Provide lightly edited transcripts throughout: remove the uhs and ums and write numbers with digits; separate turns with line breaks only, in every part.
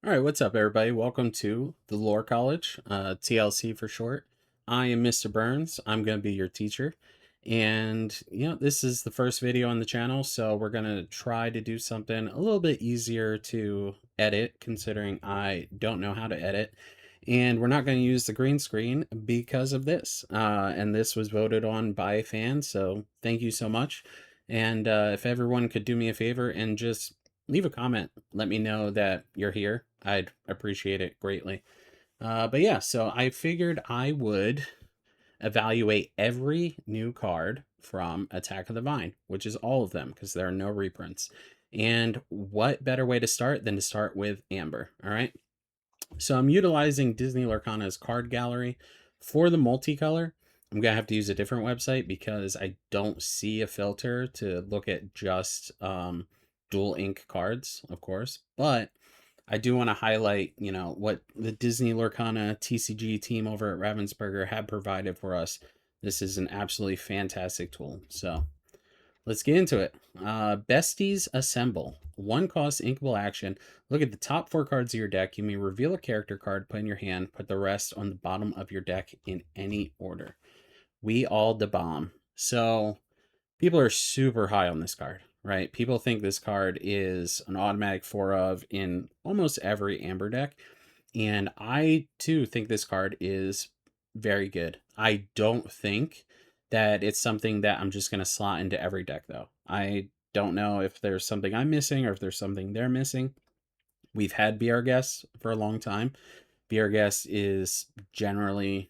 All right, what's up, everybody? Welcome to the Lore College, TLC for short. I am Mr. Burns. I'm going to be your teacher. And, this is the first video on the channel, so we're going to try to do something a little bit easier to edit, considering I don't know how to edit. And we're not going to use the green screen because of this. And this was voted on by a fan, so thank you so much. And if everyone could do me a favor and just leave a comment. Let me know that you're here. I'd appreciate it greatly. But yeah, so I figured I would evaluate every new card from Attack of the Vine, which is all of them because there are no reprints. And what better way to start than to start with Amber? All right. So I'm utilizing Disney Lorcana's card gallery for the multicolor. I'm going to have to use a different website because I don't see a filter to look at just dual ink cards, of course. But I do want to highlight, what the Disney Lorcana TCG team over at Ravensburger had provided for us. This is an absolutely fantastic tool. So let's get into it. Besties Assemble. One cost inkable action. Look at the top 4 cards of your deck. You may reveal a character card, put in your hand, put the rest on the bottom of your deck in any order. We all the bomb. So people are super high on this card, right? People think this card is an automatic 4 of in almost every Amber deck. And I too think this card is very good. I don't think that it's something that I'm just going to slot into every deck, though. I don't know if there's something I'm missing or if there's something they're missing. We've had BR Guests for a long time. BR Guest is generally,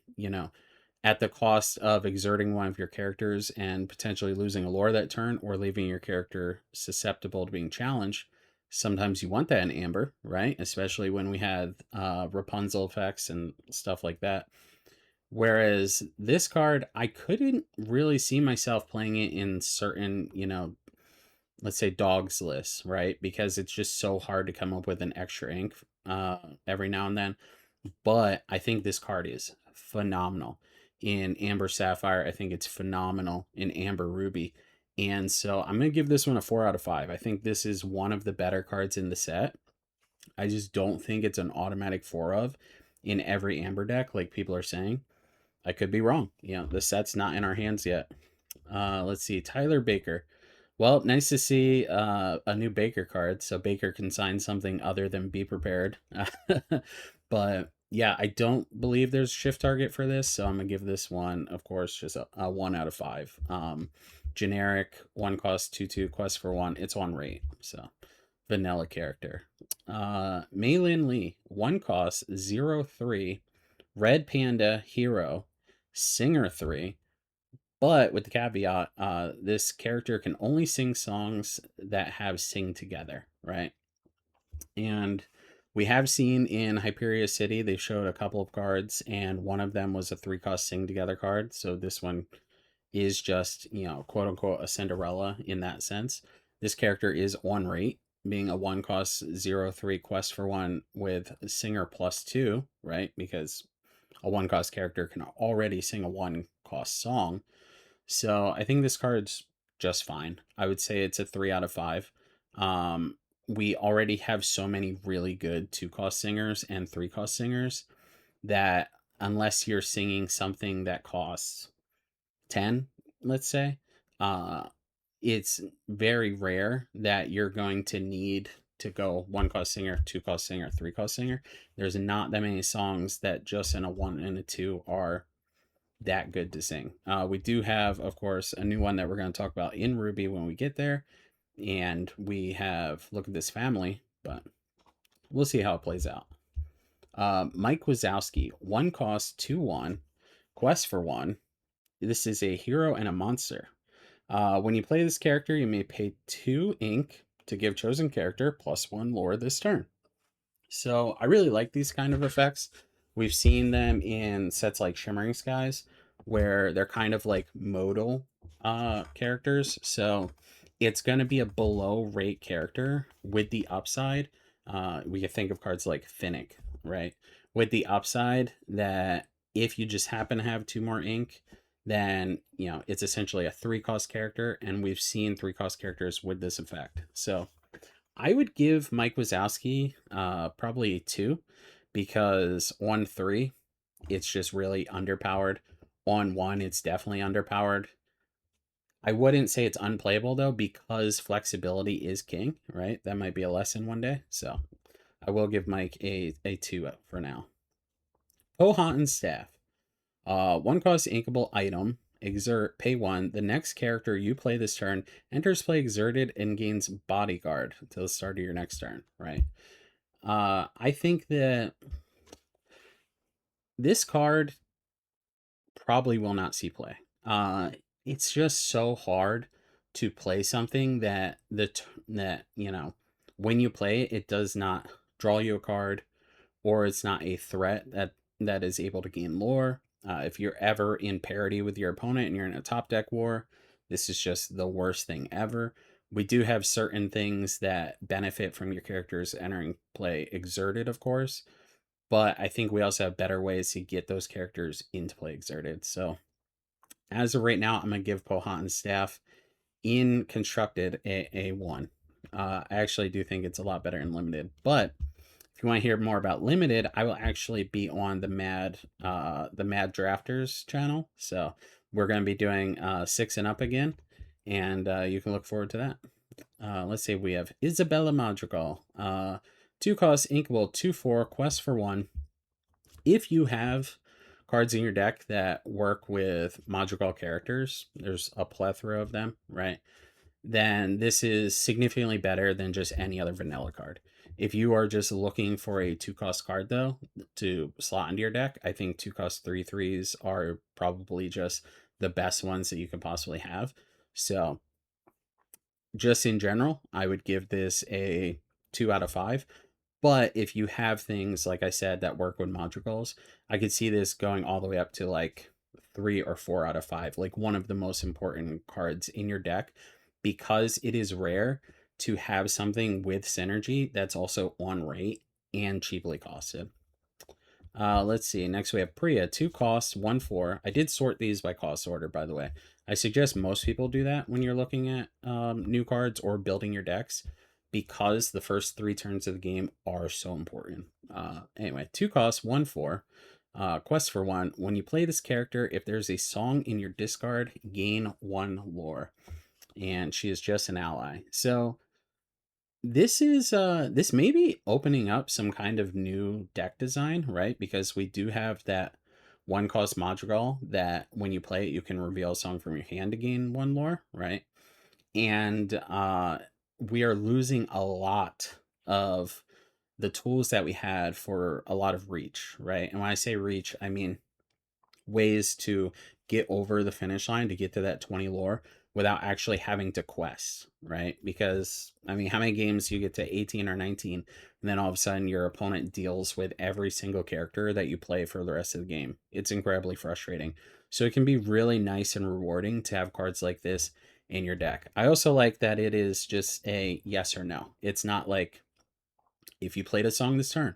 at the cost of exerting one of your characters and potentially losing a lore that turn or leaving your character susceptible to being challenged. Sometimes you want that in Amber, right? Especially when we had Rapunzel effects and stuff like that. Whereas this card, I couldn't really see myself playing it in certain, let's say dogs lists, right? Because it's just so hard to come up with an extra ink every now and then. But I think this card is phenomenal in Amber Sapphire. I think it's phenomenal in Amber Ruby. And so I'm going to give this one a 4 out of 5. I think this is one of the better cards in the set. I just don't think it's an automatic 4 of in every Amber deck, like people are saying. I could be wrong. The set's not in our hands yet. Let's see. Tyler Baker. Well, nice to see a new Baker card, so Baker can sign something other than Be Prepared. But yeah, I don't believe there's shift target for this, so I'm gonna give this one, of course, just a 1 out of 5. Generic, 1 cost, 2/2, quest for 1. It's on rate, so vanilla character. Maylin Lee, 1 cost, 0/3, Red Panda Hero, Singer 3. But with the caveat, this character can only sing songs that have sing together, right? And we have seen in Hyperia City, they showed a couple of cards, and one of them was a 3-cost sing together card. So this one is just, quote unquote, a Cinderella in that sense. This character is on rate, being a 1 cost 0/3 quest for 1 with singer +2, right? Because a 1 cost character can already sing a 1 cost song. So I think this card's just fine. I would say it's a 3 out of 5. We already have so many really good 2-cost singers and 3-cost singers that unless you're singing something that costs 10, let's say, uh, it's very rare that you're going to need to go 1-cost singer, 2-cost singer, 3-cost singer. There's not that many songs that just in a 1 and a 2 are that good to sing. We do have, of course, a new one that we're going to talk about in Ruby when we get there. And we have Look at This Family, but we'll see how it plays out. Mike Wazowski, 1 cost, 2/1, quest for 1. This is a hero and a monster. When you play this character, you may pay 2 ink to give chosen character +1 lore this turn. So I really like these kind of effects. We've seen them in sets like Shimmering Skies, where they're kind of like modal characters. So it's going to be a below rate character with the upside. We can think of cards like Finnick, right? With the upside that if you just happen to have 2 more ink, then it's essentially a 3-cost character, and we've seen 3-cost characters with this effect. So I would give Mike Wazowski probably a 2 because on 3, it's just really underpowered. On 1, it's definitely underpowered. I wouldn't say it's unplayable though because flexibility is king, right? That might be a lesson one day. So I will give Mike a 2 for now. Powhatan Staff. One cost inkable item. Exert, pay 1. The next character you play this turn enters play exerted and gains bodyguard until the start of your next turn, right? I think that this card probably will not see play. It's just so hard to play something that that when you play it, it does not draw you a card, or it's not a threat that is able to gain lore. If you're ever in parity with your opponent and you're in a top deck war, this is just the worst thing ever. We do have certain things that benefit from your characters entering play exerted, of course, but I think we also have better ways to get those characters into play exerted. So as of right now, I'm gonna give Powhatan's Staff in constructed a 1. I actually do think it's a lot better in limited, but if you want to hear more about limited, I will actually be on the Mad Drafters channel. So we're going to be doing 6 and up again, and you can look forward to that. Let's see, we have Isabella Madrigal. 2 costs, inkable, 2/4, quest for 1. If you have cards in your deck that work with Madrigal characters, there's a plethora of them, right? Then this is significantly better than just any other vanilla card. If you are just looking for a 2-cost card, though, to slot into your deck, I think 2-cost 3/3s are probably just the best ones that you could possibly have. So, just in general, I would give this a 2 out of 5. But if you have things, like I said, that work with madrigals, I could see this going all the way up to like 3 or 4 out of 5, like one of the most important cards in your deck, because it is rare to have something with synergy that's also on rate and cheaply costed. Let's see. Next we have Priya, 2 costs, 1/4. I did sort these by cost order, by the way. I suggest most people do that when you're looking at new cards or building your decks, because the first 3 turns of the game are so important. Anyway, 2 costs, 1/4. Quest for 1. When you play this character, if there's a song in your discard, gain 1 lore. And she is just an ally. So this may be opening up some kind of new deck design, right? Because we do have that 1-cost Madrigal that when you play it, you can reveal a song from your hand to gain 1 lore, right? And we are losing a lot of the tools that we had for a lot of reach, right? And when I say reach, I mean ways to get over the finish line to get to that 20 lore without actually having to quest, right? Because I mean, how many games you get to 18 or 19 and then all of a sudden your opponent deals with every single character that you play for the rest of the game? It's incredibly frustrating. So it can be really nice and rewarding to have cards like this in your deck. I also like that it is just a yes or no. It's not like, if you played a song this turn,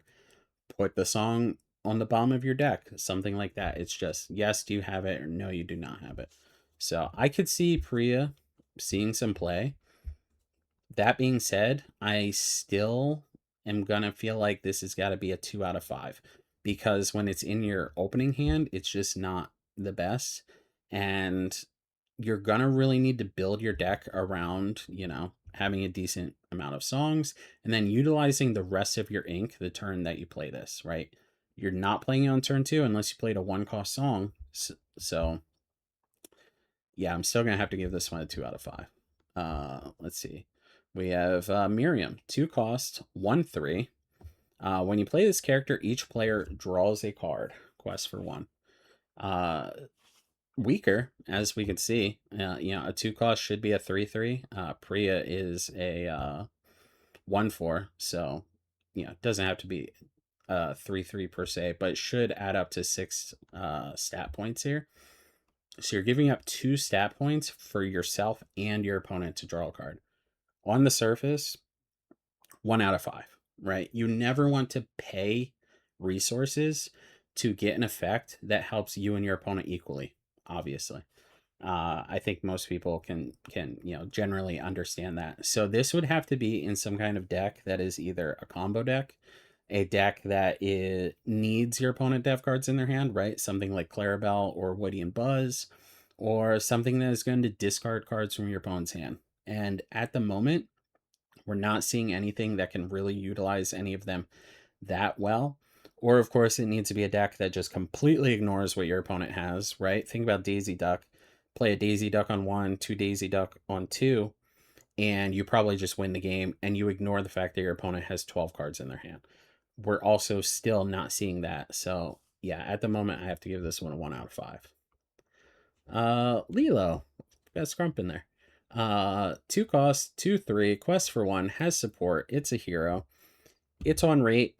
put the song on the bottom of your deck, something like that. It's just, yes, do you have it, or no, you do not have it. So I could see Priya seeing some play. That being said, I still am gonna feel like this has got to be a 2 out of 5, because when it's in your opening hand, it's just not the best. And you're gonna really need to build your deck around, having a decent amount of songs and then utilizing the rest of your ink the turn that you play this, right? You're not playing it on turn 2 unless you played a 1-cost song. So yeah, I'm still gonna have to give this one a 2 out of 5. Let's see. We have Miriam, 2 cost, 1/3. When you play this character, each player draws a card. Quest for 1. Weaker, as we can see. A 2-cost should be a 3/3. Priya is a 1/4, so it doesn't have to be 3/3 per se, but it should add up to 6 stat points here. So you're giving up 2 stat points for yourself and your opponent to draw a card. On the surface, 1 out of 5, right? You never want to pay resources to get an effect that helps you and your opponent equally, obviously. I think most people can generally understand that. So this would have to be in some kind of deck that is either a combo deck, a deck that needs your opponent to have cards in their hand, right? Something like Clarabelle or Woody and Buzz, or something that is going to discard cards from your opponent's hand. And at the moment, we're not seeing anything that can really utilize any of them that well. Or, of course, it needs to be a deck that just completely ignores what your opponent has, right? Think about Daisy Duck. Play a Daisy Duck on one, two Daisy Duck on two, and you probably just win the game and you ignore the fact that your opponent has 12 cards in their hand. We're also still not seeing that. So, yeah, at the moment, I have to give this one a 1 out of 5. Lilo. Got Scrump in there. 2 cost, 2/3, quest for 1, has support. It's a hero. It's on rate.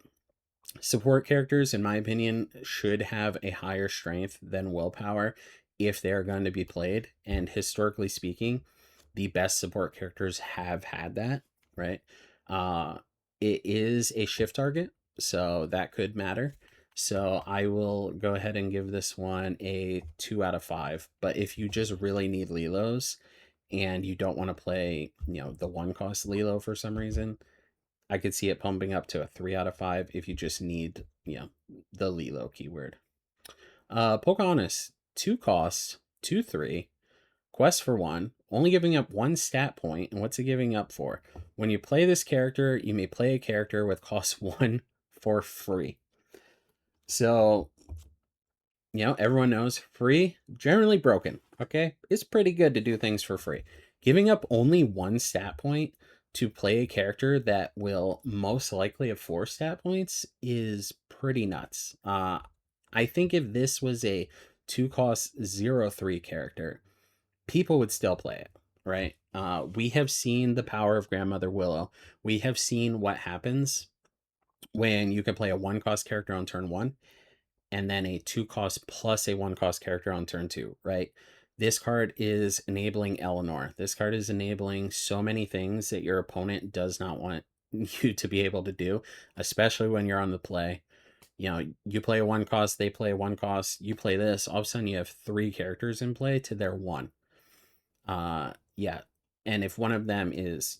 Support characters, in my opinion, should have a higher strength than willpower if they're going to be played. And historically speaking, the best support characters have had that, right? Uh, it is a shift target, so that could matter. So I will go ahead and give this one a 2 out of 5. But if you just really need Lilos and you don't want to play, the 1 cost Lilo for some reason, I could see it pumping up to a 3 out of 5 if you just need, the Lilo keyword. Pocahontas, 2 costs, 2/3, quest for 1, only giving up 1 stat point. And what's it giving up for? When you play this character, you may play a character with cost 1 for free. So, everyone knows free, generally broken, okay? It's pretty good to do things for free. Giving up only 1 stat point to play a character that will most likely have 4 stat points is pretty nuts. I think if this was a 2 cost 0/3 character, people would still play it, right? We have seen the power of Grandmother Willow. We have seen what happens when you can play a 1 cost character on turn 1 and then a 2 cost plus a 1 cost character on turn 2, right? This card is enabling Eleanor. This card is enabling so many things that your opponent does not want you to be able to do, especially when you're on the play. You play a 1 cost, they play a 1 cost, you play this, all of a sudden you have 3 characters in play to their 1. Yeah. And if one of them is,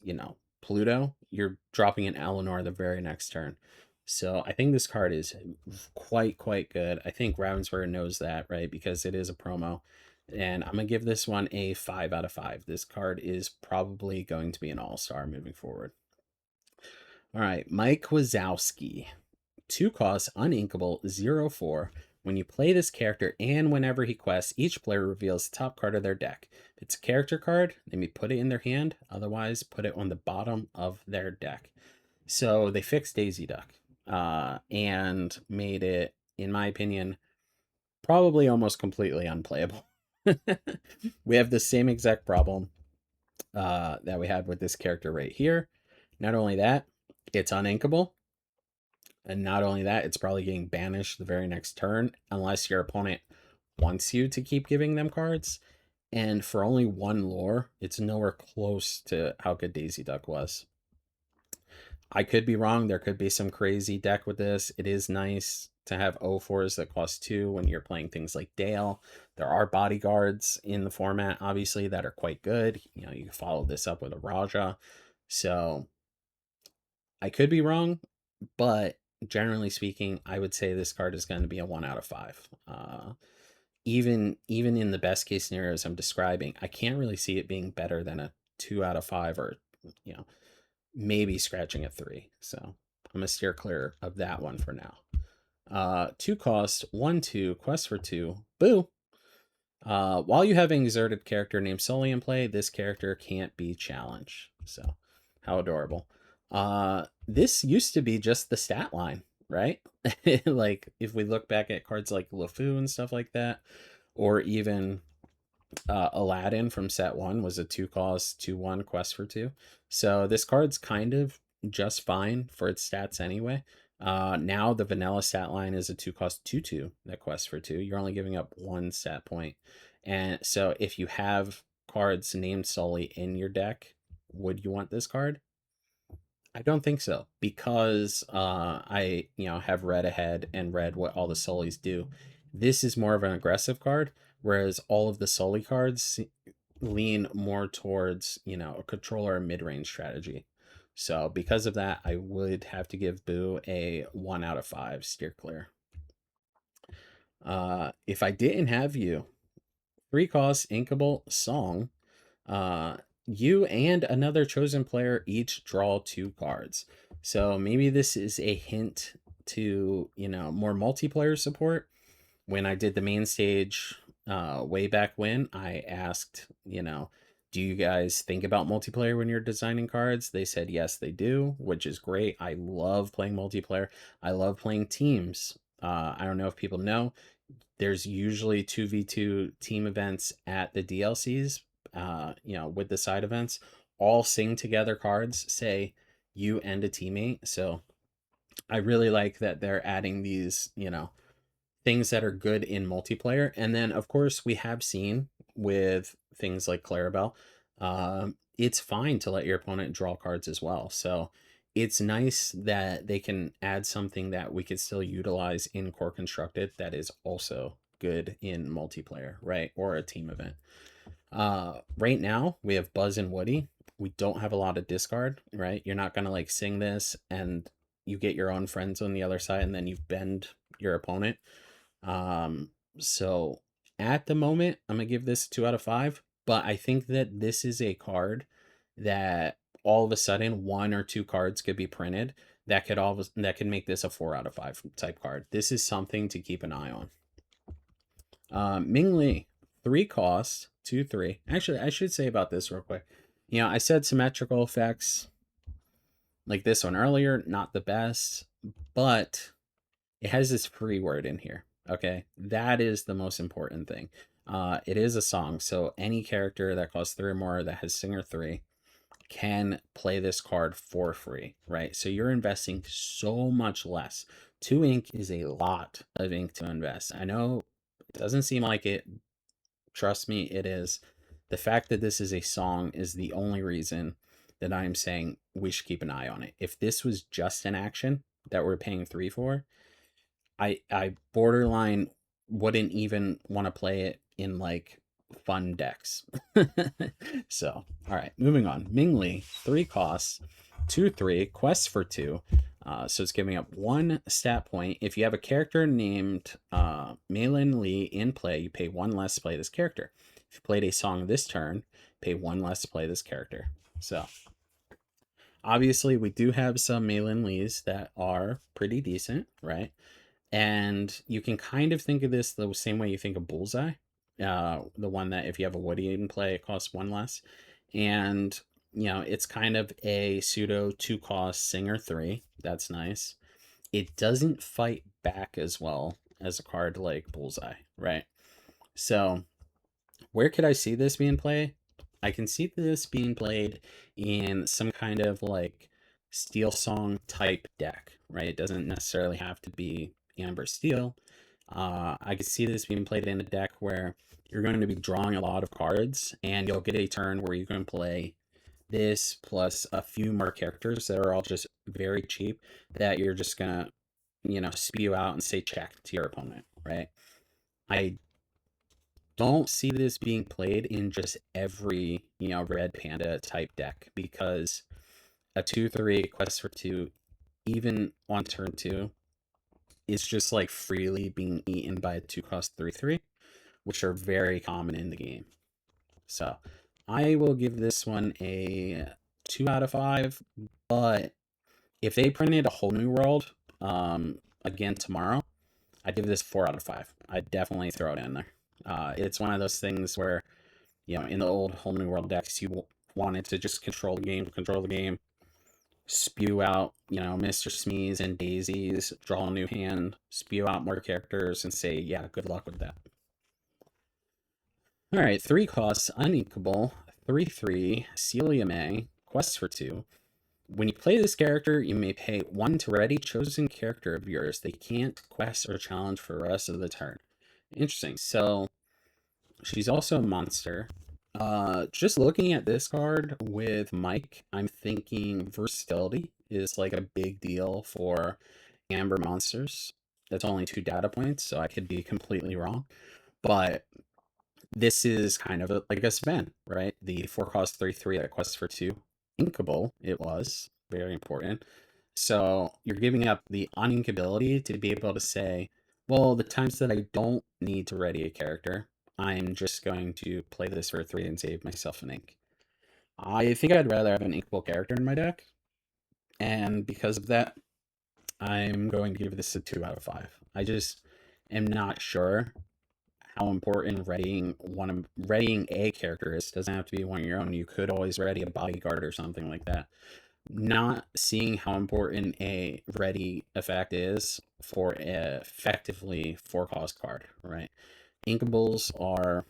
Pluto, you're dropping an Eleanor the very next turn. So I think this card is quite good. I think Ravensburger knows that, right? Because it is a promo. And I'm going to give this one a 5 out of 5. This card is probably going to be an all-star moving forward. All right, Mike Wazowski. 2 costs, uninkable, 0/4. When you play this character and whenever he quests, each player reveals the top card of their deck. If it's a character card, they may put it in their hand. Otherwise, put it on the bottom of their deck. So they fixed Daisy Duck and made it, in my opinion, probably almost completely unplayable. We have the same exact problem that we had with this character right here. Not only that, it's uninkable. And not only that, it's probably getting banished the very next turn unless your opponent wants you to keep giving them cards. And for only 1 lore, it's nowhere close to how good Daisy Duck was. I could be wrong. There could be some crazy deck with this. It is nice to have O4s that cost 2 when you're playing things like Dale. There are bodyguards in the format, obviously, that are quite good. You can follow this up with a Raja. So I could be wrong, but generally speaking, I would say this card is going to be a 1 out of 5. Even in the best case scenarios I'm describing, I can't really see it being better than a 2 out of 5 or maybe scratching a 3. So I'm gonna steer clear of that one for now. 2 cost, 1/2, quest for 2. Boo! While you have an exerted character named Sully in play, this character can't be challenged. So, how adorable. This used to be just the stat line, right? Like, if we look back at cards like LeFou and stuff like that, or even Aladdin from set 1 was a 2 cost, 2/1, quest for 2. So, this card's kind of just fine for its stats anyway. Now the vanilla stat line is a 2 cost 2/2 that quest for 2. You're only giving up 1 stat point. And so if you have cards named Sully in your deck, would you want this card? I don't think so, because I have read ahead and read what all the Sullys do. This is more of an aggressive card, whereas all of the Sully cards lean more towards, a controller or mid-range strategy. So because of that, I would have to give Boo a 1 out of 5 steer clear. If I didn't have you, 3 costs, inkable song. You and another chosen player each draw 2 cards. So maybe this is a hint to, more multiplayer support. When I did the main stage way back when, I asked, do you guys think about multiplayer when you're designing cards? They said yes, they do, which is great. I love playing multiplayer. I love playing teams. I don't know if people know, there's usually 2v2 team events at the DLCs, with the side events. All sing together cards say you and a teammate. So I really like that they're adding these, things that are good in multiplayer. And then, of course, we have seen with things like Clarabelle, it's fine to let your opponent draw cards as well. So it's nice that they can add something that we could still utilize in Core Constructed that is also good in multiplayer, right? Or a team event. Right now, we have Buzz and Woody. We don't have a lot of discard, right? You're not going to like sing this and you get your own friends on the other side and then you bend your opponent. Um, so at the moment, I'm gonna give this 2 out of 5, but I think that this is a card that all of a sudden 1 or 2 cards could be printed that could make this a 4 out of 5 type card. This is something to keep an eye on. Ming Li, 3 costs, 2/3. Actually, I should say about this real quick. I said symmetrical effects like this one earlier, not the best, but it has this free word in here. Okay, that is the most important thing. It is a song, so any character that costs 3 or more that has Singer 3 can play this card for free, right? So you're investing so much less. 2 ink is a lot of ink to invest. I know it doesn't seem like it. Trust me, it is. The fact that this is a song is the only reason that I'm saying we should keep an eye on it. If this was just an action that we're paying 3 for, I borderline wouldn't even want to play it in like fun decks. So, all right, moving on. Ming Li, 3 costs, 2/3, quests for 2. So it's giving up 1 stat point. If you have a character named Meilin Li in play, you pay 1 less to play this character. If you played a song this turn, pay 1 less to play this character. So obviously we do have some Meilin Lees that are pretty decent, right? And you can kind of think of this the same way you think of Bullseye. The one that if you have a Woody in play, it costs 1 less. And, it's kind of a pseudo 2 cost Singer 3. That's nice. It doesn't fight back as well as a card like Bullseye, right? So where could I see this being played? I can see this being played in some kind of like Steel Song type deck, right? It doesn't necessarily have to be Amber Steel. I could see this being played in a deck where you're going to be drawing a lot of cards and you'll get a turn where you can play this plus a few more characters that are all just very cheap that you're just going to, spew out and say check to your opponent, right? I don't see this being played in just every, red panda type deck because a 2/3 quest for 2, even on turn 2, is just like freely being eaten by a 2 cost 3/3, which are very common in the game. So I will give this one a 2 out of 5, but if they printed a whole new world again tomorrow, I'd give this 4 out of 5. I'd definitely throw it in there. It's one of those things where, in the old Whole New World decks, you wanted to just control the game, spew out, Mr. Smees and Daisies, draw a new hand, spew out more characters, and say, yeah, good luck with that. All right, 3 costs, uninkable, 3/3, Celia May, quest for 2. When you play this character, you may pay 1 to ready chosen character of yours. They can't quest or challenge for the rest of the turn. Interesting. So she's also a monster. Just looking at this card with Mike, I'm thinking versatility is like a big deal for Amber monsters. That's only 2 data points, so I could be completely wrong. But This is kind of like a Sven, right? The 4 cost 3/3 that quests for 2. Inkable, it was. Very important. So you're giving up the uninkability to be able to say, well, the times that I don't need to ready a character, I'm just going to play this for 3 and save myself an ink. I think I'd rather have an inkable character in my deck, and because of that, I'm going to give this a 2 out of 5. I just am not sure how important readying a character is. It doesn't have to be one of your own. You could always ready a bodyguard or something like that. Not seeing how important a ready effect is for a effectively 4 cost card, right? Inkables are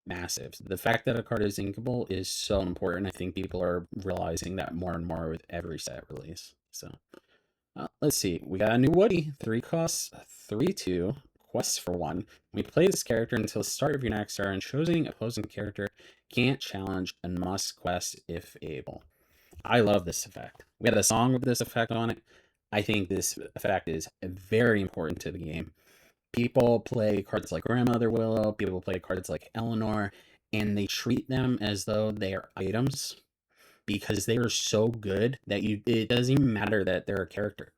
massive. The fact that a card is inkable is so important. I think people are realizing that more and more with every set release. So let's see. We got a new Woody. 3 costs, 3/2. Quests for 1. When you play this character until the start of your next turn, choosing opposing character can't challenge and must quest if able. I love this effect. We had a song with this effect on it. I think this effect is very important to the game. People play cards like Grandmother Willow, people play cards like Eleanor, and they treat them as though they are items because they are so good that it doesn't even matter that they're a character.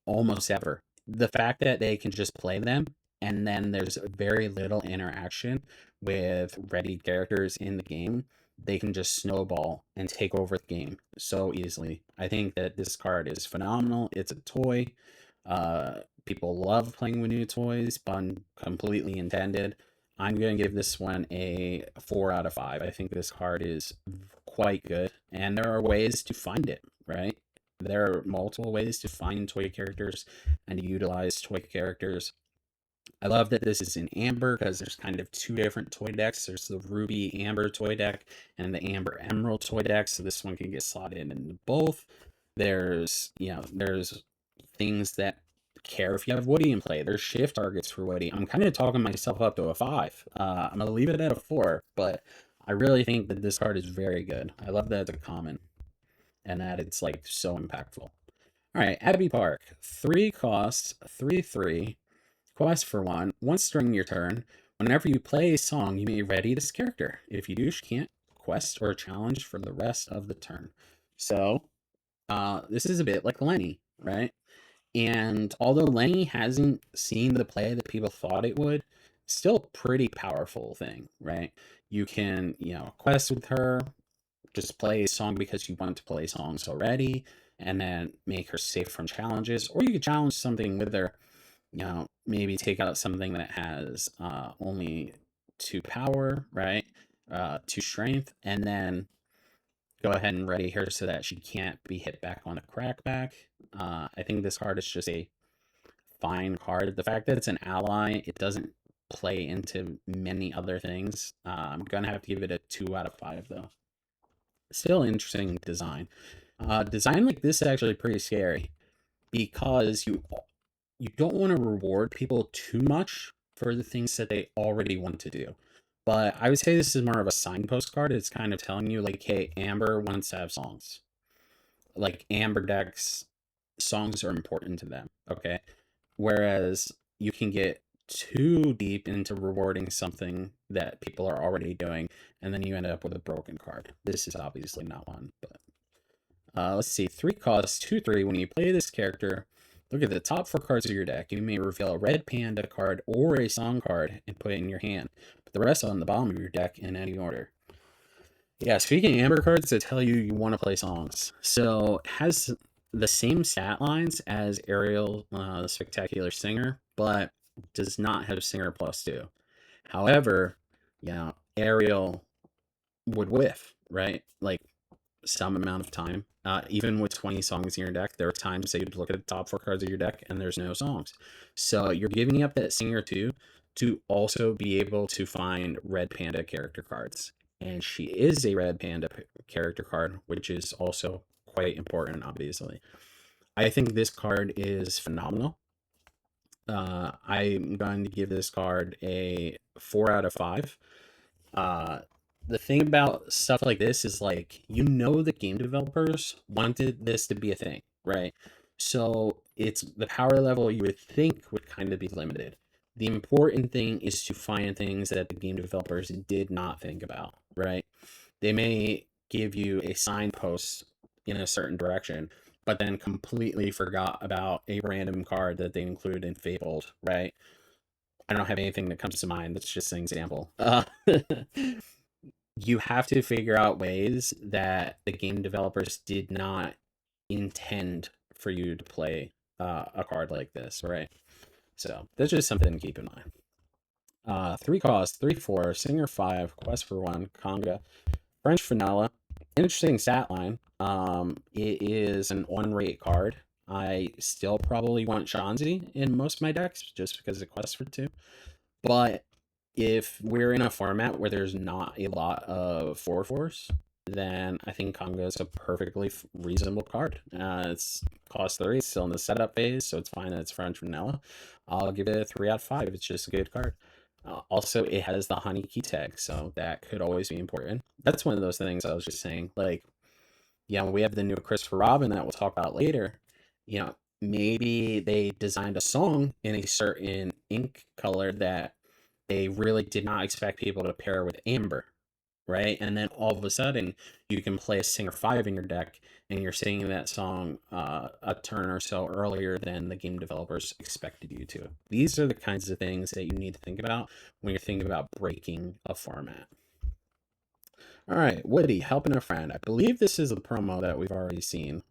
Almost ever. The fact that they can just play them and then there's very little interaction with ready characters in the game, they can just snowball and take over the game so easily. I think that this card is phenomenal. It's a toy. People love playing with new toys, pun completely intended. I'm going to give this one a 4 out of 5. I think this card is quite good, and there are ways to find it, right? There are multiple ways to find toy characters and to utilize toy characters. I love that this is in Amber because there's kind of 2 different toy decks. There's the Ruby Amber toy deck and the Amber Emerald toy deck, so this one can get slotted into both. There's things that care if you have Woody in play. There's shift targets for Woody. I'm kind of talking myself up to a 5. I'm gonna leave it at a 4, but I really think that this card is very good. I love that it's a common and that it's like so impactful. All right, Abbey Park, 3 costs, 3/3, quest for 1. Once during your turn, whenever you play a song, you may ready this character. If you do, she can't quest or challenge for the rest of the turn. So, this is a bit like Lenny, right? And although Lenny hasn't seen the play that people thought it would, still a pretty powerful thing, right? You can, quest with her, just play a song because you want to play songs already, and then make her safe from challenges. Or you could challenge something with her, maybe take out something that has only 2 power, right? 2 strength, and then go ahead and ready her so that she can't be hit back on a crackback. I think this card is just a fine card. The fact that it's an ally, it doesn't play into many other things. I'm gonna have to give it a 2 out of 5 though. Still interesting design. Design like this is actually pretty scary because you don't want to reward people too much for the things that they already want to do. But I would say this is more of a signpost card. It's kind of telling you like, hey, Amber wants to have songs. Like Amber decks, songs are important to them. Okay. Whereas you can get too deep into rewarding something that people are already doing, and then you end up with a broken card. This is obviously not one, but let's see. 3 costs, 2/3. When you play this character, look at the top 4 cards of your deck. You may reveal a red panda card or a song card and put it in your hand. Put the rest on the bottom of your deck in any order. Yeah, speaking of Amber cards, they tell you want to play songs. So it has the same stat lines as Ariel, the Spectacular Singer, but does not have Singer +2. However, Ariel would whiff, right? Like some amount of time. Even with 20 songs in your deck, there are times that you'd look at the top 4 cards of your deck and there's no songs. So you're giving up that Singer too to also be able to find Red Panda character cards. And she is a Red Panda character card, which is also quite important, obviously. I think this card is phenomenal. I'm going to give this card a 4 out of 5. The thing about stuff like this is like, the game developers wanted this to be a thing, right? So it's the power level you would think would kind of be limited. The important thing is to find things that the game developers did not think about, right? They may give you a signpost in a certain direction, but then completely forgot about a random card that they include in Fabled, right? I don't have anything that comes to mind. That's just an example. You have to figure out ways that the game developers did not intend for you to play a card like this, right? So that's just something to keep in mind. 3 cost, 3/4, Singer 5, Quest for 1, Conga, French Vanilla. Interesting stat line. It is an on-rate card. I still probably want Shanzi in most of my decks just because of Quest for 2. But if we're in a format where there's not a lot of 4/4s, then I think Conga is a perfectly reasonable card. It's cost 3, still in the setup phase, so it's fine that it's French Vanilla. I'll give it a 3 out of 5. It's just a good card. Also, it has the honey key tag, so that could always be important. That's one of those things I was just saying. Like, yeah, we have the new Christopher Robin that we'll talk about later. You know, maybe they designed a song in a certain ink color that they really did not expect people to pair with amber, right? And then all of a sudden, you can play a Singer 5 in your deck, and you're singing that song a turn or so earlier than the game developers expected you to. These are the kinds of things that you need to think about when you're thinking about breaking a format. All right, Woody, helping a friend. I believe this is a promo that we've already seen.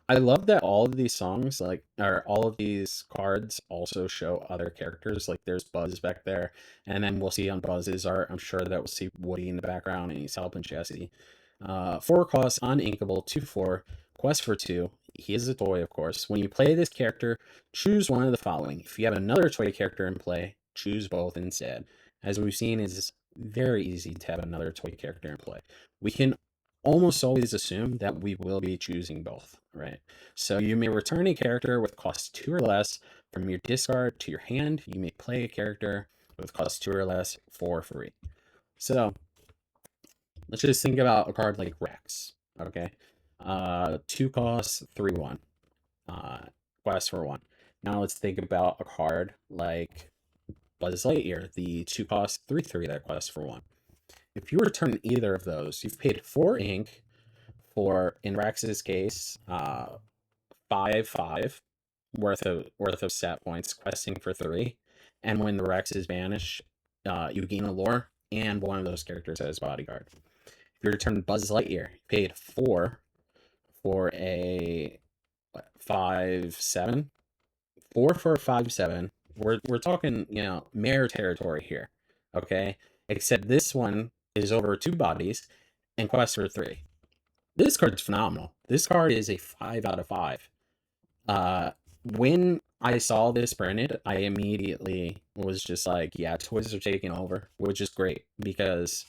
I love that all of these songs, like, or all of these cards also show other characters. Like, there's Buzz back there, and then we'll see on Buzz's art, I'm sure that we'll see Woody in the background, and he's helping Jesse. 4 costs, uninkable, 2/4, Quest for 2. He is a toy, of course. When you play this character, choose one of the following. If you have another toy character in play, choose both instead. As we've seen, it's very easy to have another toy character in play. We can almost always assume that we will be choosing both, right? So you may return a character with cost 2 or less from your discard to your hand. You may play a character with cost 2 or less for free. So let's just think about a card like Rex, okay? 2 costs, 3/1. Quest for 1. Now let's think about a card like Buzz Lightyear, the 2 cost, 3/3 that quest for 1. If you return either of those, you've paid 4 ink for, in Rex's case, 5/5 worth of stat points, questing for 3. And when the Rex is banished, you gain a lore and one of those characters as bodyguard. If you return Buzz Lightyear, you paid 4 for a 5/7. 4 for a 5/7. We're talking, mare territory here, okay? Except this one is over 2 bodies and quest for 3. This card's phenomenal. This card is a 5 out of 5. When I saw this printed, I immediately was just like, yeah, toys are taking over, which is great because,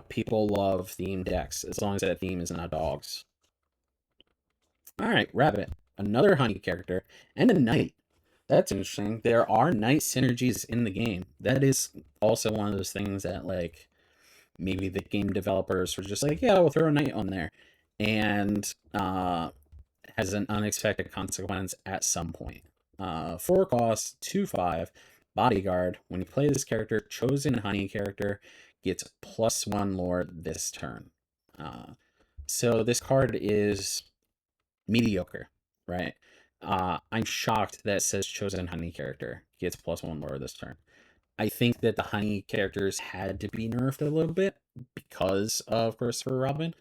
people love themed decks as long as that theme is not dogs. All right, Rabbit, another honey character, and a knight. That's interesting. There are knight synergies in the game. That is also one of those things that, like, maybe the game developers were just like, yeah, we'll throw a knight on there. And has an unexpected consequence at some point. 4 costs, 2/5, bodyguard. When you play this character, chosen honey character gets +1 lore this turn. So this card is mediocre, right? I'm shocked that it says chosen honey character gets +1 lore this turn. I think that the honey characters had to be nerfed a little bit because of Christopher Robin.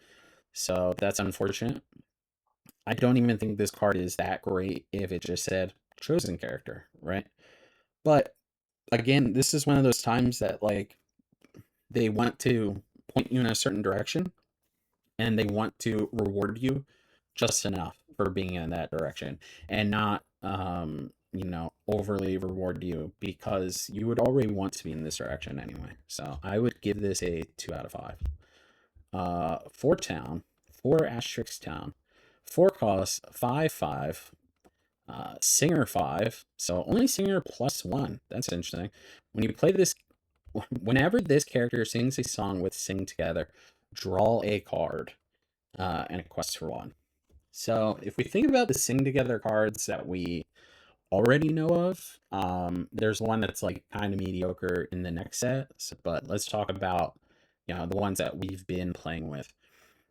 So that's unfortunate. I don't even think this card is that great if it just said chosen character, right? But again, this is one of those times that, like, they want to point you in a certain direction and they want to reward you just enough for being in that direction and not overly reward you because you would already want to be in this direction anyway. So I would give this a 2 out of 5. 4 town, 4 asterisk town, 4 costs, 5/5, Singer 5, so only Singer +1. That's interesting. When you play this, whenever this character sings a song with Sing Together, draw a card and a quest for 1. So if we think about the Sing Together cards that we already know of. There's one that's like kind of mediocre in the next set, but let's talk about, the ones that we've been playing with.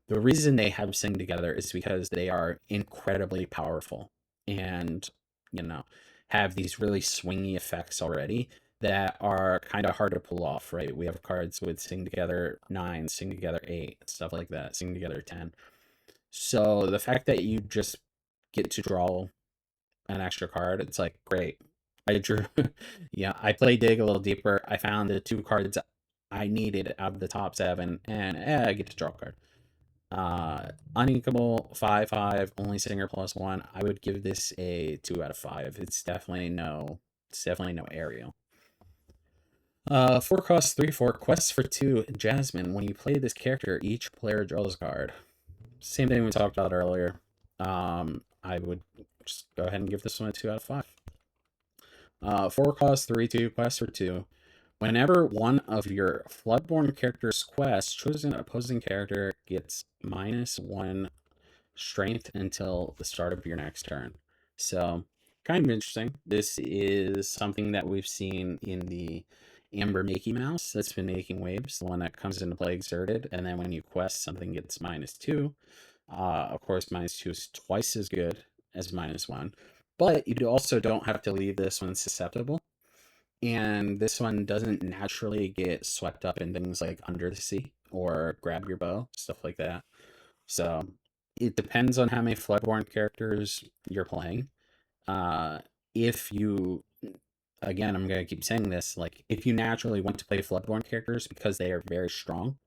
The reason they have Sing together is because they are incredibly powerful and, you know, have these really swingy effects already that are kind of hard to pull off, right? We have cards with Sing together 9, Sing together 8, stuff like that, Sing together 10. So the fact that you just get to draw an extra card, it's like, great. I drew, yeah, I played Dig a little deeper. I found the 2 cards I needed out of the top 7, and I get to draw a card. Uninkable 5/5, only Singer +1. I would give this a 2 out of 5. It's definitely no Ariel. 4 costs 3/4, quests for 2. Jasmine. When you play this character, each player draws a card. Same thing we talked about earlier. I would just go ahead and give this one a 2 out of 5. 4 costs 3/2, quests for 2. Whenever one of your Floodborn character's quests, chosen opposing character gets -1 strength until the start of your next turn. So, kind of interesting. This is something that we've seen in the Amber Mickey Mouse that's been making waves, the one that comes into play exerted, and then when you quest, something gets -2. Of course, -2 is twice as good as -1, but you also don't have to leave this one susceptible. And this one doesn't naturally get swept up in things like Under the Sea or Grab Your Bow, stuff like that. So it depends on how many Floodborn characters you're playing. If you, again, I'm going to keep saying this, like, if you naturally want to play Floodborn characters because they are very strong,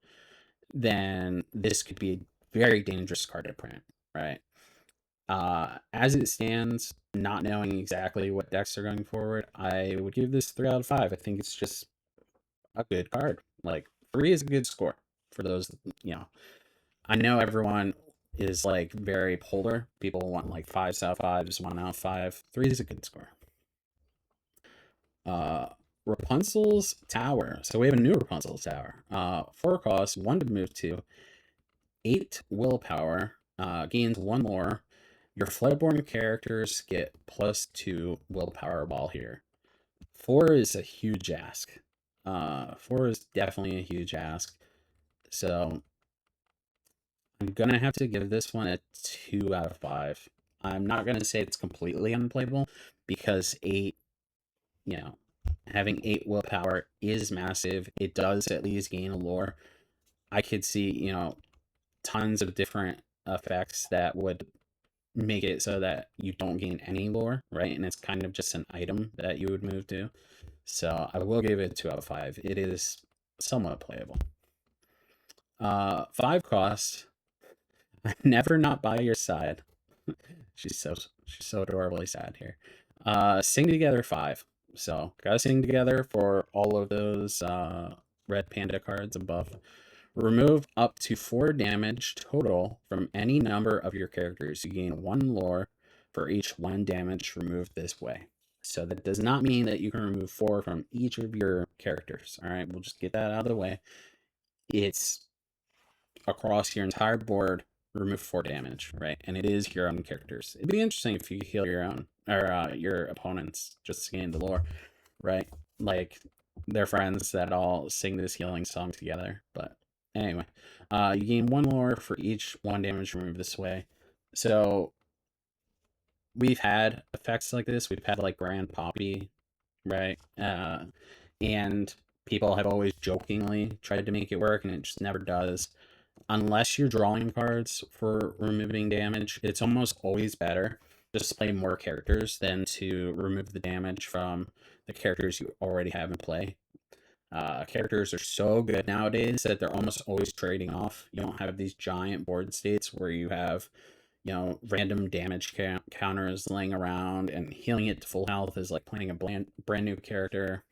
then this could be a very dangerous card to print, right? As it stands, not knowing exactly what decks are going forward, I would give this 3 out of 5. I think it's just a good card. Like, 3 is a good score for those, I know everyone is like very polar. People want like 5 out of 5s, 1 out of 5. 3 is a good score. Rapunzel's Tower. So we have a new Rapunzel's Tower. 4 costs, 1 to move to, 8 willpower, gains 1 more. Your Floodborn characters get +2 willpower while here. 4 is a huge ask. 4 is definitely a huge ask. So I'm gonna have to give this one a 2 out of 5. I'm not gonna say it's completely unplayable because 8, you know, having 8 willpower is massive. It does at least gain a lore. I could see, tons of different effects that would make it so that you don't gain any lore, right? And it's kind of just an item that you would move to. So I will give it 2 out of 5. It is somewhat playable. 5 cost. Never not by your side. she's so adorably sad here. Sing together 5. So gotta sing together for all of those red panda cards above. Remove up to 4 damage total from any number of your characters. You gain 1 lore for each 1 damage removed this way. So that does not mean that you can remove 4 from each of your characters. All right, we'll just get that out of the way. It's across your entire board, remove 4 damage, right? And it is your own characters. It'd be interesting if you heal your own, or your opponents, just to gain the lore, right? Like, they're friends that all sing this healing song together. But anyway, you gain 1 lore for each 1 damage removed this way. So we've had effects like this. We've had like Grand Poppy, right? And people have always jokingly tried to make it work, and it just never does. Unless you're drawing cards for removing damage, it's almost always better just to play more characters than to remove the damage from the characters you already have in play. Characters are so good nowadays that they're almost always trading off. You don't have these giant board states where you have, random damage counters laying around, and healing it to full health is like playing a brand new character.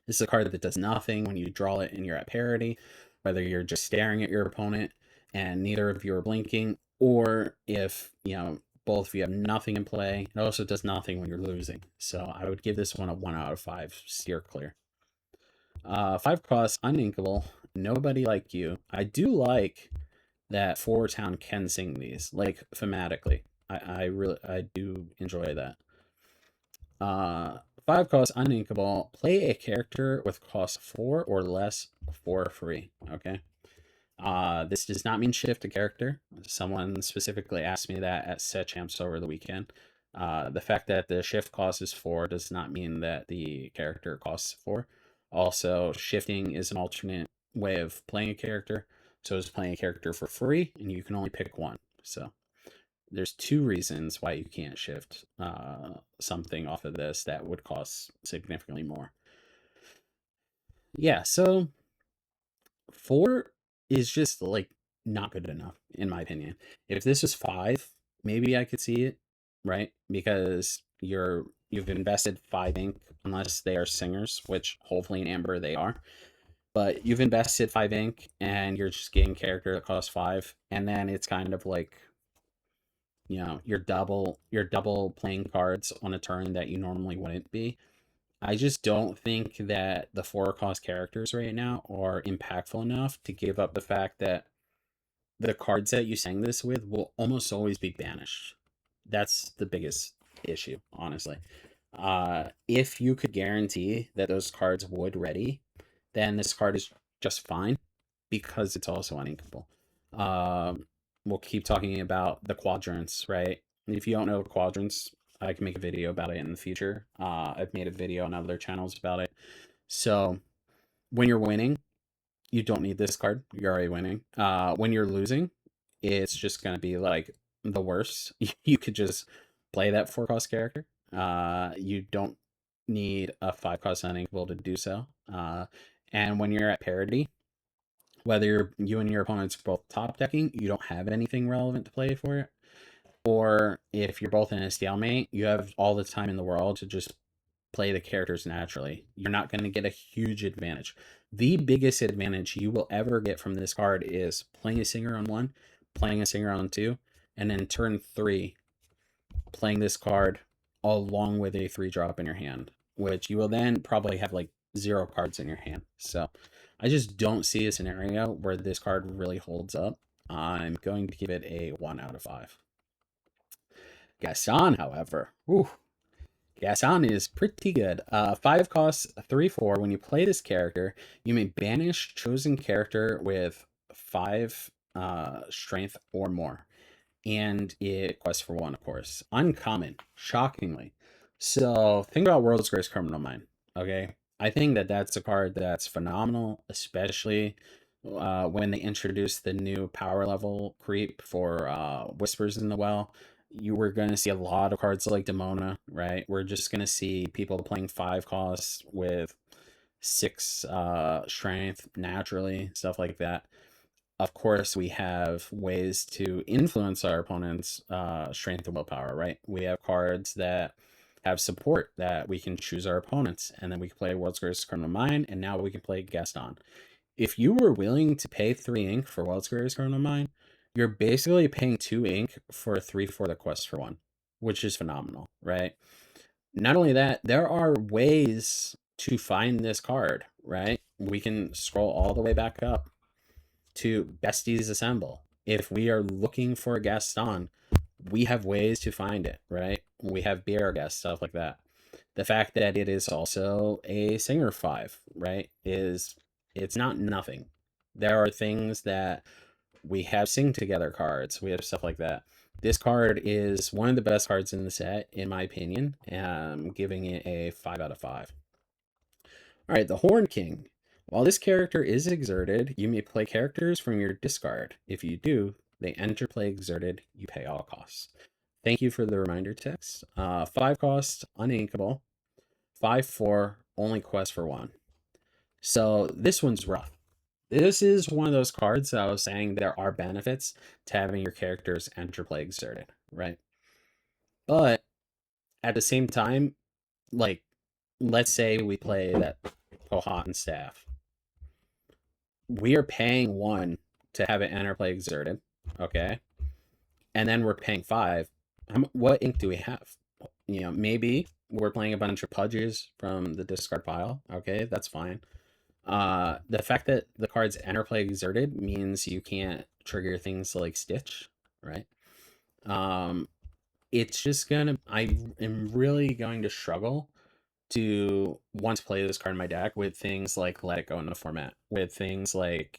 This is a card that does nothing when you draw it and you're at parity, whether you're just staring at your opponent and neither of you are blinking, or if, both of you have nothing in play. It also does nothing when you're losing. So I would give this one a 1 out of 5, steer clear. 5 costs, uninkable, nobody like you. I do like that 4 town can sing these, like, thematically. I do enjoy that. Uh, 5 cost uninkable. Play a character with cost 4 or less for free. Okay. This does not mean shift a character. Someone specifically asked me that at Set Champs over the weekend. The fact that the shift cost is 4 does not mean that the character costs 4. Also, shifting is an alternate way of playing a character. So it's playing a character for free, and you can only pick one. So there's 2 reasons why you can't shift something off of this that would cost significantly more. Yeah, so 4 is just like not good enough in my opinion. If this was 5, maybe I could see it, right? Because you've invested 5 ink unless they are singers, which hopefully in Amber they are. But you've invested 5 ink and you're just getting character that costs 5, and then it's kind of like, you're double playing cards on a turn that you normally wouldn't be. I just don't think that the 4 cost characters right now are impactful enough to give up the fact that the cards that you sang this with will almost always be banished. That's the biggest issue, honestly. If you could guarantee that those cards would ready, then this card is just fine because it's also uninkable. We'll keep talking about the quadrants, right? If you don't know quadrants, I can make a video about it in the future. I've made a video on other channels about it. So when you're winning, you don't need this card. You're already winning. When you're losing, it's just gonna be like the worst. You could just play that 4 cost character. You don't need a 5 cost uninkable to do so. And when you're at parity, whether you and your opponents are both top decking, you don't have anything relevant to play for it. Or if you're both in a stalemate, you have all the time in the world to just play the characters naturally. You're not going to get a huge advantage. The biggest advantage you will ever get from this card is playing a singer on 1, playing a singer on 2, and then turn 3, playing this card along with a 3-drop in your hand, which you will then probably have like 0 cards in your hand. So I just don't see a scenario where this card really holds up. I'm going to give it a 1 out of 5. Gaston, however, Gaston is pretty good. 5 costs 3/4. When you play this character, you may banish chosen character with 5 strength or more. And it quests for 1, of course. Uncommon, shockingly. So think about World's Greatest Criminal Mind, okay? I think that that's a card that's phenomenal, especially when they introduce the new power level creep for Whispers in the Well. You were going to see a lot of cards like Demona, right? We're just going to see people playing 5 costs with 6 strength naturally, stuff like that. Of course, we have ways to influence our opponent's strength and willpower, right? We have cards that have support that we can choose our opponents, and then we can play World's Greatest Criminal Mind, and now we can play Gaston. If you were willing to pay 3 ink for World's Greatest Criminal Mind, you're basically paying 2 ink for 3 for the quest for 1, which is phenomenal, right? Not only that, there are ways to find this card, right? We can scroll all the way back up to Besties Assemble. If we are looking for a Gaston, we have ways to find it, right? We have beer guests, stuff like that. The fact that it is also a Singer 5, right, it's not nothing. There are things that we have Sing Together cards, we have stuff like that. This card is one of the best cards in the set, in my opinion, and I'm giving it a 5 out of 5. All right, the Horn King. While this character is exerted, you may play characters from your discard. If you do, they enter play exerted, you pay all costs. Thank you for the reminder text. 5 costs, uninkable. 5/4, only quest for 1. So this one's rough. This is one of those cards that I was saying there are benefits to having your characters enter play exerted, right? But at the same time, like, let's say we play that Powhatan Staff. We are paying 1 to have it enter play exerted, okay? And then we're paying 5. What ink do we have? Maybe we're playing a bunch of pudges from the discard pile. Okay, that's fine. The fact that the cards enter play exerted means you can't trigger things like Stitch, right? it's just gonna, I am really going to struggle to want to play this card in my deck with things like Let It Go in the format, with things like,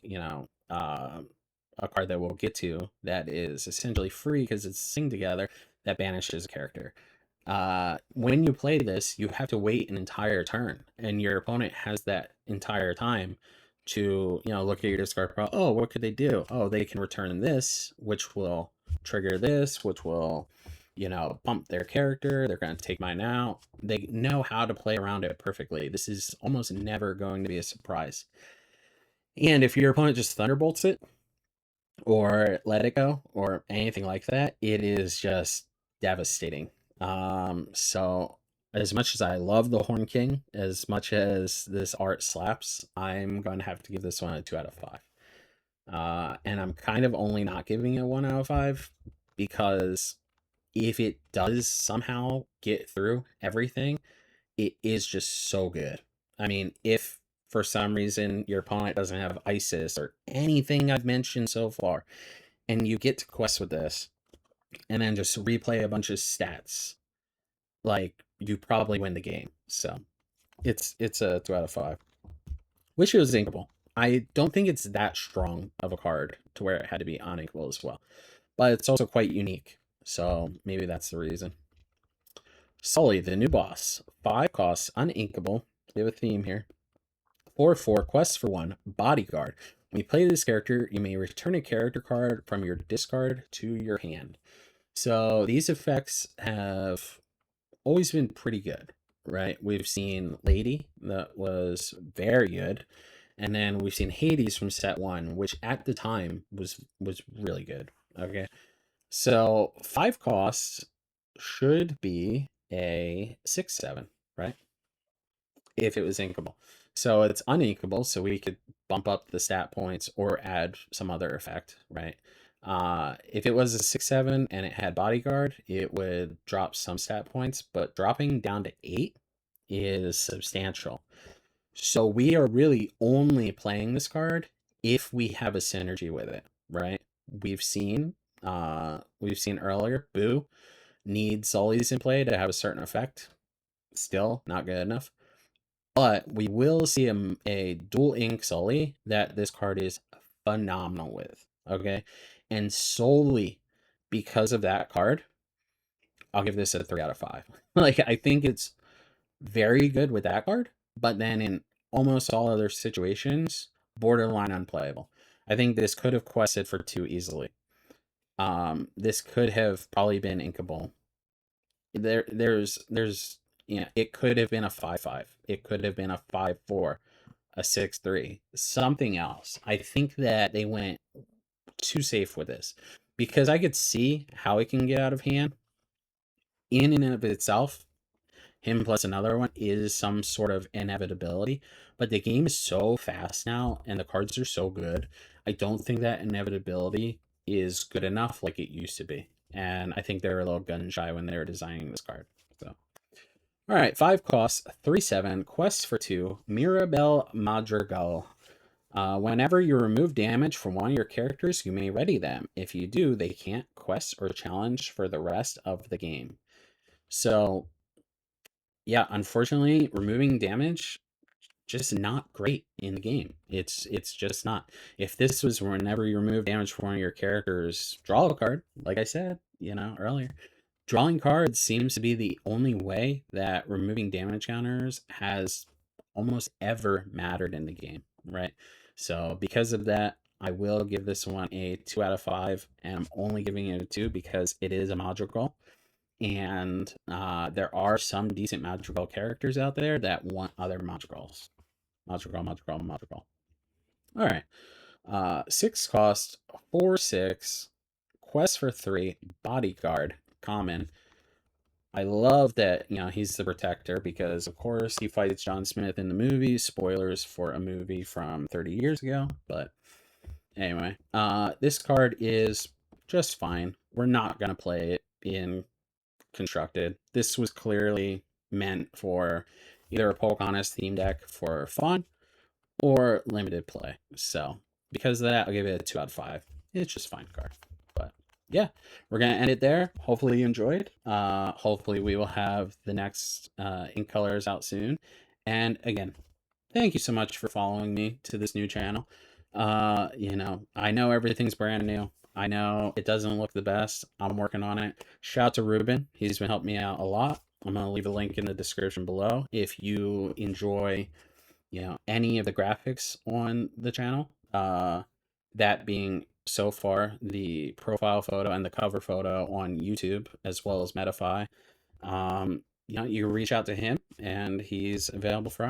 a card that we'll get to that is essentially free because it's Sing Together that banishes a character. When you play this, you have to wait an entire turn, and your opponent has that entire time to, look at your discard pile. Oh, what could they do? Oh, they can return this, which will trigger this, which will, bump their character. They're going to take mine out. They know how to play around it perfectly. This is almost never going to be a surprise. And if your opponent just thunderbolts it, or Let It Go, or anything like that, it is just devastating. So as much as I love the Horn King, as much as this art slaps, I'm going to have to give this one a 2 out of 5. And I'm kind of only not giving it 1 out of 5 because if it does somehow get through everything, it is just so good. I mean, if for some reason your opponent doesn't have Isis or anything I've mentioned so far, and you get to quest with this, and then just replay a bunch of stats, like, you probably win the game. So it's a 2 out of 5. Wish it was inkable. I don't think it's that strong of a card to where it had to be uninkable as well, but it's also quite unique. So maybe that's the reason. Sully, the new boss. 5 costs, uninkable. We have a theme here. 4/4, quest for 1, bodyguard. When you play this character, you may return a character card from your discard to your hand. So these effects have always been pretty good, right? We've seen Lady, that was very good. And then we've seen Hades from set 1, which at the time was really good. Okay. So 5 costs should be a 6/7, right? If it was inkable. So it's uninkable, so we could bump up the stat points or add some other effect, right? If it was a 6/7 and it had bodyguard, it would drop some stat points, but dropping down to 8 is substantial. So we are really only playing this card if we have a synergy with it, right? We've seen earlier, Boo needs Sullies in play to have a certain effect. Still not good enough. But we will see a dual ink Sully that this card is phenomenal with. Okay. And solely because of that card, I'll give this a 3 out of 5. Like, I think it's very good with that card, but then in almost all other situations, borderline unplayable. I think this could have quested for 2 easily. This could have probably been inkable. There's it could have been a 5/5. It could have been a 5/4, a 6/3, something else. I think that they went too safe with this because I could see how it can get out of hand. In and of itself, him plus another one is some sort of inevitability, but the game is so fast now and the cards are so good. I don't think that inevitability is good enough like it used to be. And I think they were a little gun shy when they were designing this card. So, all right, 5 costs, 3/7, quest for 2, Mirabelle Madrigal. Whenever you remove damage from one of your characters, you may ready them. If you do, they can't quest or challenge for the rest of the game. So, yeah, unfortunately, removing damage just not great in the game. It's just not. If this was whenever you remove damage from one of your characters, draw a card, like I said, earlier. Drawing cards seems to be the only way that removing damage counters has almost ever mattered in the game, right? So because of that, I will give this one a 2 out of 5, and I'm only giving it a 2 because it is a Madrigal. And there are some decent Madrigal characters out there that want other Madrigals. Madrigal. All right. 6 cost, 4/6, quest for 3, bodyguard, common. I love that, he's the protector because, of course, he fights John Smith in the movie. Spoilers for a movie from 30 years ago. But anyway, this card is just fine. We're not going to play it in constructed. This was clearly meant for either a Pocahontas theme deck for fun or limited play. So because of that, I'll give it a 2 out of 5. It's just fine card. But yeah, we're gonna end it there. Hopefully you enjoyed. Hopefully we will have the next ink colors out soon. And again, thank you so much for following me to this new channel. I know everything's brand new. I know it doesn't look the best. I'm working on it. Shout out to Ruben. He's been helping me out a lot. I'm going to leave a link in the description below if you enjoy, any of the graphics on the channel. That being so far the profile photo and the cover photo on YouTube, as well as Metafy. You can reach out to him and he's available for